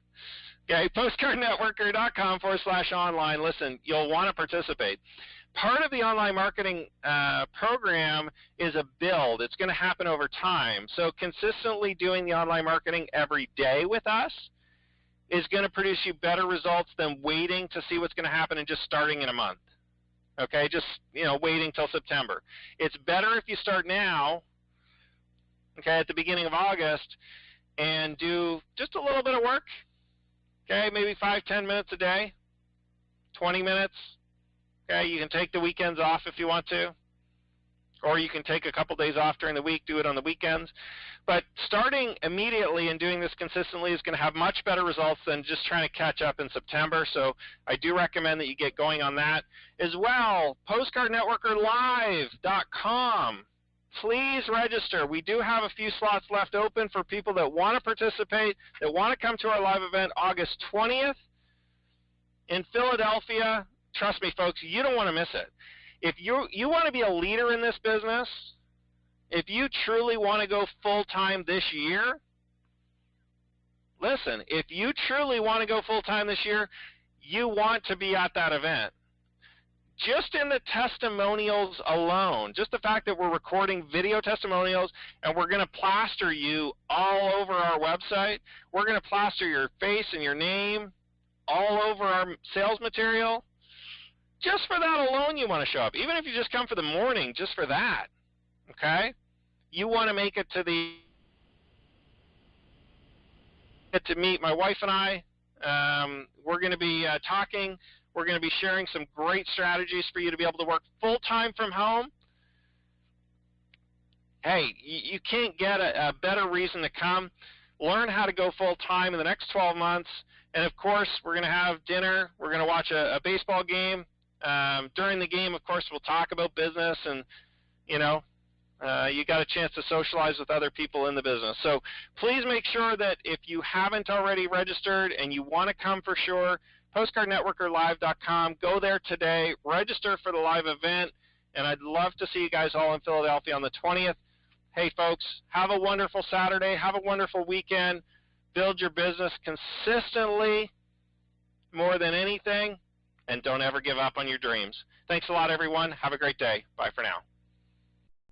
Okay, postcardnetworker.com/online. Listen, you'll want to participate. Part of the online marketing program is a build. It's going to happen over time. So consistently doing the online marketing every day with us is going to produce you better results than waiting to see what's going to happen and just starting in a month. Okay, just waiting till September. It's better if you start now, okay, at the beginning of August, and do just a little bit of work. Okay, maybe 5-10 minutes a day, 20 minutes. Okay, you can take the weekends off if you want to, or you can take a couple days off during the week, do it on the weekends. But starting immediately and doing this consistently is going to have much better results than just trying to catch up in September. So I do recommend that you get going on that. As well, postcardnetworkerlive.com. Please register. We do have a few slots left open for people that want to participate, that want to come to our live event August 20th in Philadelphia. Trust me, folks, you don't want to miss it. If you want to be a leader in this business, if you truly want to go full-time this year, listen, if you truly want to go full-time this year, you want to be at that event. Just in the testimonials alone, just the fact that we're recording video testimonials and we're going to plaster you all over our website, we're going to plaster your face and your name all over our sales material. Just for that alone, you want to show up. Even if you just come for the morning, just for that, okay? You want to make it to meet my wife and I. We're going to be talking. We're going to be sharing some great strategies for you to be able to work full-time from home. Hey, you can't get a better reason to come. learn how to go full-time in the next 12 months. And, of course, we're going to have dinner. We're going to watch a baseball game. During the game, of course, we'll talk about business and, you know, you got a chance to socialize with other people in the business. So please make sure that if you haven't already registered and you want to come for sure, postcardnetworkerlive.com, go there today, register for the live event, and I'd love to see you guys all in Philadelphia on the 20th. Hey, folks, have a wonderful Saturday. Have a wonderful weekend. Build your business consistently more than anything, and don't ever give up on your dreams. Thanks a lot, everyone. Have a great day. Bye for now.